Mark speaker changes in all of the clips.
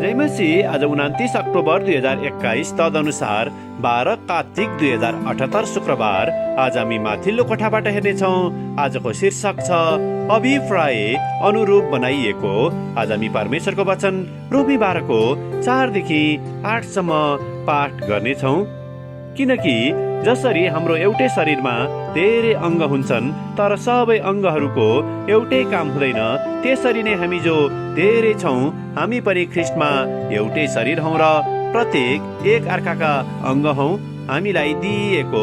Speaker 1: जयमसी आज 29 अक्टोबर 2021 तदनुसार 12 कार्तिक 2078 शुक्रबार। आज हामी माथिल्लो कोठाबाट हेर्नेछौँ। आजको शीर्षक छ अभिप्राय अनुरूप बनाइएको। आज हामी परमेश्वरको वचन रोमी 12 को 4 देखि 8 सम्म पाठ गर्नेछौँ। किनकि जसरी हाम्रो एउटै शरीरमा धेरै अङ्ग हुन्छन् तर सबै अङ्गहरूको एउटै काम हुँदैन, त्यसरी नै हामी जो धेरै छौँ हामी पनि ख्रिस्टमा एउटै शरीर हौँ र प्रत्येक एक अर्काका अङ्ग हौँ। हामीलाई दिइएको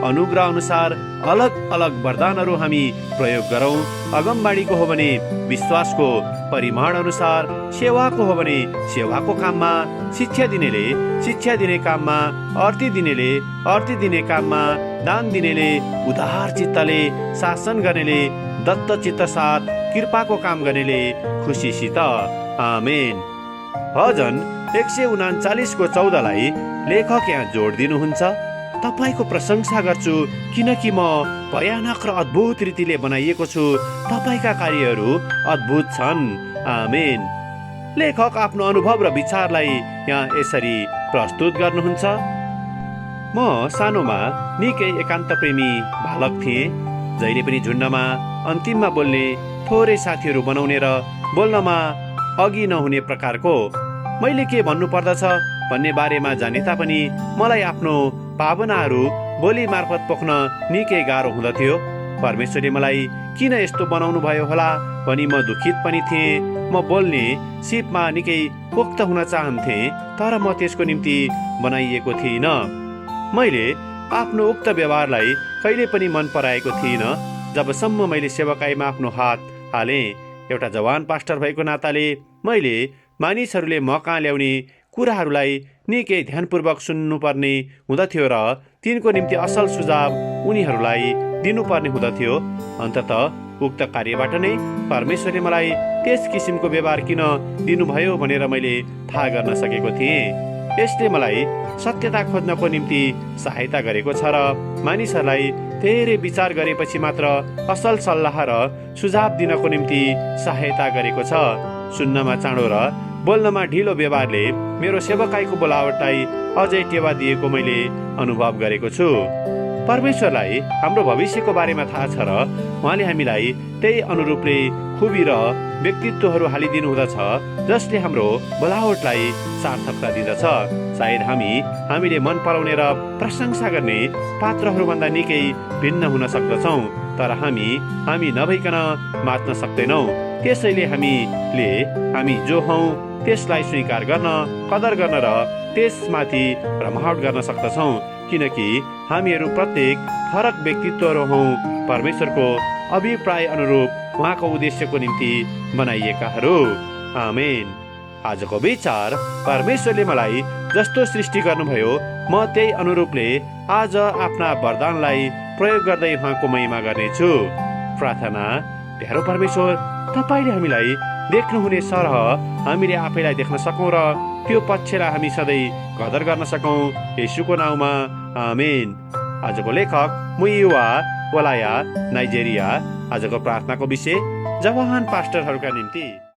Speaker 1: अनुग्रह अनुसार अलग अलग वरदानहरू हामी प्रयोग गरौँ। अगमबाडीको हो भने विश्वासको परिमाण अनुसार, सेवाको हो भने सेवाको काममा, शिक्षा दिनेले शिक्षा दिने काममा, अर्ती दिनेले अर्ती दिने काममा, दान दिनेले उदार चित्तले, शासन गर्नेले दत्त चित्त साथ, कृपाको काम गर्नेले खुसीसित। आमेन। भजन 139 को 14 लेखक यहाँ जोड दिनुहुन्छ। तपाईको प्रशंसा गर्छु किनकि म भयानक र अद्भुत रीतिले बनाइएको छु। तपाईका कार्यहरू अद्भुत छन्। आमेन। लेखक आफ्नो अनुभव र विचारलाई यहाँ यसरी प्रस्तुत गर्नुहुन्छ। म सानोमा निकै एकान्त प्रेमी बालक थिएँ। जहिले पनि झुन्डमा अन्तिममा बोल्ने, थोरै साथीहरू बनाउने र बोल्नमा अघि नहुने प्रकारको। मैले के भन्नु पर्दछ भन्ने बारेमा जाने तापनि मलाई आफ्नो भावनाहरू बोली मार्फत पोख्न निकै गाह्रो हुँदथ्यो। परमेश्वरले मलाई किन यस्तो बनाउनु भयो होला भनी म दुखित पनि थिएँ। म बोल्ने सिपमा निकै पोख्त हुन चाहन्थे तर म त्यसको निम्ति बनाइएको थिइनँ। मैले आफ्नो उक्त व्यवहारलाई कहिले पनि मन पराएको थिइनँ जबसम्म मैले सेवकाईमा आफ्नो हात हालेँ। एउटा जवान पास्टर भएको नाताले मैले मानिसहरूले म कहाँ ल्याउने कुराहरूलाई निकै ध्यानपूर्वक सुन्नुपर्ने हुँदथ्यो र तिनको निम्ति असल सुझाव उनीहरूलाई दिनुपर्ने हुँदथ्यो। अन्ततः उक्त कार्यबाट नै परमेश्वरले मलाई त्यस किसिमको व्यवहार किन दिनुभयो भनेर मैले थाहा गर्न सकेको थिएँ। यसले मलाई सत्यता खोज्नको निम्ति सहायता गरेको छ र मानिसहरूलाई धेरै विचार गरेपछि मात्र असल सल्लाह र सुझाव दिनको निम्ति सहायता गरेको छ। सुन्नमा चाँडो र बोल्नमा ढिलो व्यवहारले मेरो सेवकाईको बोलावटलाई अझै टेवा दिएको मैले अनुभव गरेको छु। परमेश्वरलाई हाम्रो भविष्यको बारेमा थाहा छ र उहाँले हामीलाई त्यही अनुरूपले खुबी र व्यक्तित्वहरू हालिदिनु हुँदछ जसले हाम्रो बोलावटलाई सार्थकता दिँदछ। सायद हामीले मन पराउने र प्रशंसा गर्ने पात्रहरूभन्दा निकै भिन्न हुन सक्दछौँ तर हामी नभइकन बाँच्न सक्दैनौँ। त्यसैले हामी जो हौँ त्यसलाई स्वीकार गर्न, कदर गर्न र त्यसमाथि रमावट गर्न सक्दछौँ किनकि हामीहरू प्रत्येक फरक व्यक्तित्वहरू हौँ, परमेश्वरको अभिप्राय अनुरूप उहाँको उद्देश्यको निम्ति बनाइएकाहरू। आमेन। आजको विचार, परमेश्वरले मलाई जस्तो सृष्टि गर्नुभयो म त्यही अनुरूपले आज आफ्ना वरदानलाई प्रयोग गर्दै उहाँको महिमा गर्नेछु। प्रार्थना। प्यारो परमेश्वर, तपाईले हामीलाई देख्नुहुने सरह हामीले आफैलाई देख्न सकौँ र त्यो पक्षलाई हामी सधैँ कदर गर्न सकौँ। येशूको नाउँमा आमेन। आजको लेखक मुइवा वलाया, नाइजेरिया। आजको प्रार्थनाको विषय जवान पास्टरहरूका निम्ति।